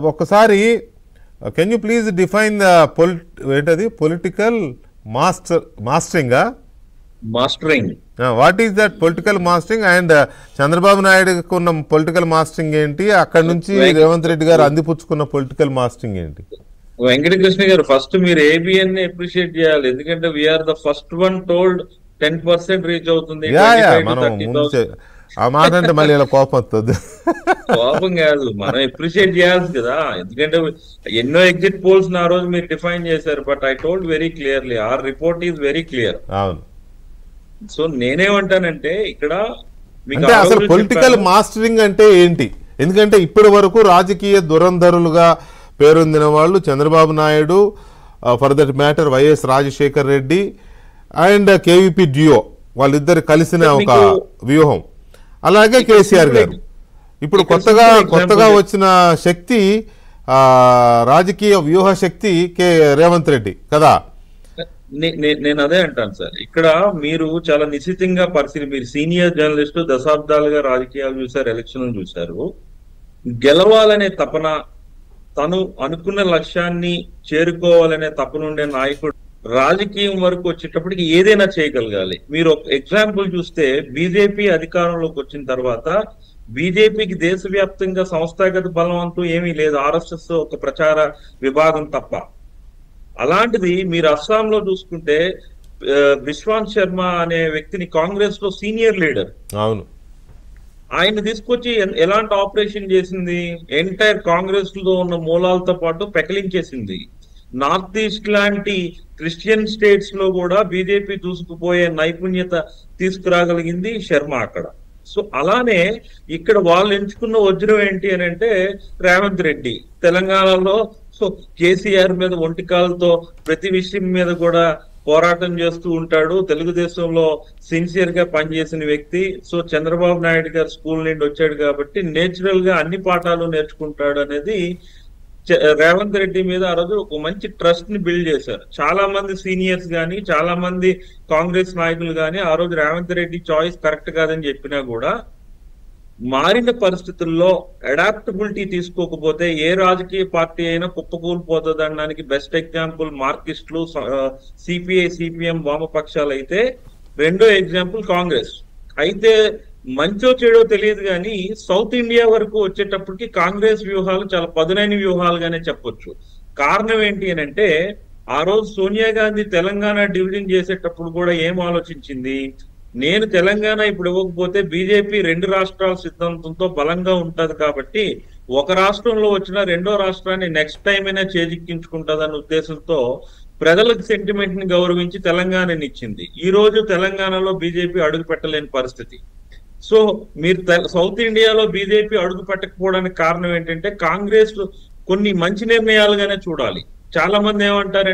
ఒక్కసారి can you please define the ఏంటది political mastering what is that political mastering and Chandrababu నాయుడుకు ఉన్న political mastering ఏంటి, అక్కడి నుంచి రేవంత్ రెడ్డి గారు అందిపుచ్చుకున్న పొలిటికల్ మాస్టరింగ్ ఏంటి? వెంకటకృష్ణ గారు, ఫస్ట్ మీరు ఏబిఎన్ అప్రిషియేట్ చేయాలి, ఎందుకంటే we are the first one told 10% reach అవుతుంది. ఆ మాట అంటే మళ్ళీ ఇలా కోపం వస్తుంది. కోపం కాదు, మనం అప్రిషియేట్ చేయాలి కదా, ఎందుకంటే ఎన్నో ఎగ్జిట్ పోల్స్ ఆ రోజు మీరు డిఫైన్ చేశారు. But I told very clearly our report is very clear. అవును. సో నేనేమంటానంటే ఇక్కడ అంటే అసలు పొలిటికల్ మాస్టరింగ్ అంటే ఏంటి? ఎందుకంటే ఇప్పటి వరకు రాజకీయ దురంధరులుగా పేరొందిన వాళ్ళు Chandrababu Naidu, for that matter YS Rajasekhar Reddy and KVP duo, వాళ్ళిద్దరు కలిసిన ఒక వ్యూహం. అలాగే కేసీఆర్ గారు. ఇప్పుడు కొత్తగా వచ్చిన శక్తి, రాజకీయ వ్యూహ శక్తి రేవంత్ రెడ్డి కదా. నేను అదే అంటాను సార్, ఇక్కడ మీరు చాలా నిశ్చితంగా మీరు సీనియర్ జర్నలిస్టు, దశాబ్దాలుగా రాజకీయాలు చూశారు, ఎలక్షన్లు చూశారు. గెలవాలనే తపన, తను అనుకున్న లక్ష్యాన్ని చేరుకోవాలనే తపన ఉండే నాయకుడు రాజకీయం వరకు వచ్చేటప్పటికి ఏదైనా చేయగలగాలి. మీరు ఒక ఎగ్జాంపుల్ చూస్తే బీజేపీ అధికారంలోకి వచ్చిన తర్వాత బీజేపీకి దేశవ్యాప్తంగా సంస్థాగత బలం అంటూ ఏమీ లేదు, ఆర్ఎస్ఎస్ ఒక ప్రచార విభాగం తప్ప. అలాంటిది మీరు అస్సాంలో చూసుకుంటే విశ్వాంత్ శర్మ అనే వ్యక్తిని కాంగ్రెస్ లో సీనియర్ లీడర్, అవును, ఆయన తీసుకొచ్చి ఎలాంటి ఆపరేషన్ చేసింది, ఎంటైర్ కాంగ్రెస్ లో ఉన్న మూలాలతో పాటు పెకలించేసింది. నార్త్ ఈస్ట్ లాంటి క్రిస్టియన్ స్టేట్స్ లో కూడా బీజేపీ దూసుకుపోయే నైపుణ్యత తీసుకురాగలిగింది శర్మ అక్కడ. సో అలానే ఇక్కడ వాళ్ళు ఎంచుకున్న వజ్రం ఏంటి అని అంటే రేవంత్ రెడ్డి. తెలంగాణలో కేసీఆర్ మీద ఒంటికాలతో ప్రతి విషయం మీద కూడా పోరాటం చేస్తూ ఉంటాడు, తెలుగుదేశంలో సిన్సియర్ గా పనిచేసిన వ్యక్తి. సో చంద్రబాబు నాయుడు గారు స్కూల్ నుండి వచ్చాడు కాబట్టి నేచురల్ గా అన్ని పాఠాలు నేర్చుకుంటాడు అనేది రేవంత్ రెడ్డి మీద ఆ రోజు ఒక మంచి ట్రస్ట్ ని బిల్డ్ చేశారు. చాలా మంది సీనియర్స్ గాని, చాలా మంది కాంగ్రెస్ నాయకులు గాని ఆ రోజు రేవంత్ రెడ్డి చాయిస్ కరెక్ట్ కాదని చెప్పినా కూడా మారిన పరిస్థితుల్లో అడాప్టబిలిటీ తీసుకోకపోతే ఏ రాజకీయ పార్టీ అయినా కుప్పకూలిపోతుంది అనడానికి బెస్ట్ ఎగ్జాంపుల్ మార్కిస్టులు, సిపిఐ, సిపిఎం వామపక్షాలు అయితే. రెండో ఎగ్జాంపుల్ కాంగ్రెస్. అయితే మంచో చెడో తెలియదు కానీ సౌత్ ఇండియా వరకు వచ్చేటప్పటికి కాంగ్రెస్ వ్యూహాలు చాలా పదునైన వ్యూహాలుగానే చెప్పొచ్చు. కారణం ఏంటి అని అంటే ఆ రోజు సోనియా గాంధీ తెలంగాణ డివిజన్ చేసేటప్పుడు కూడా ఏం ఆలోచించింది, నేను తెలంగాణ ఇప్పుడు ఇవ్వకపోతే బీజేపీ 2 రాష్ట్రాల సిద్ధాంతంతో బలంగా ఉంటది కాబట్టి ఒక రాష్ట్రంలో వచ్చిన రెండో రాష్ట్రాన్ని నెక్స్ట్ టైం అయినా చేజిక్కించుకుంటదన్న ఉద్దేశంతో ప్రజలకు సెంటిమెంట్ ని గౌరవించి తెలంగాణని ఇచ్చింది. ఈ రోజు తెలంగాణలో బీజేపీ అడుగు పెట్టలేని పరిస్థితి. సో మీరు సౌత్ ఇండియాలో బీజేపీ అడుగు పెట్టకపోవడానికి కారణం ఏంటంటే కాంగ్రెస్ కొన్ని మంచి నిర్ణయాలుగానే చూడాలి. చాలా మంది ఏమంటారంటే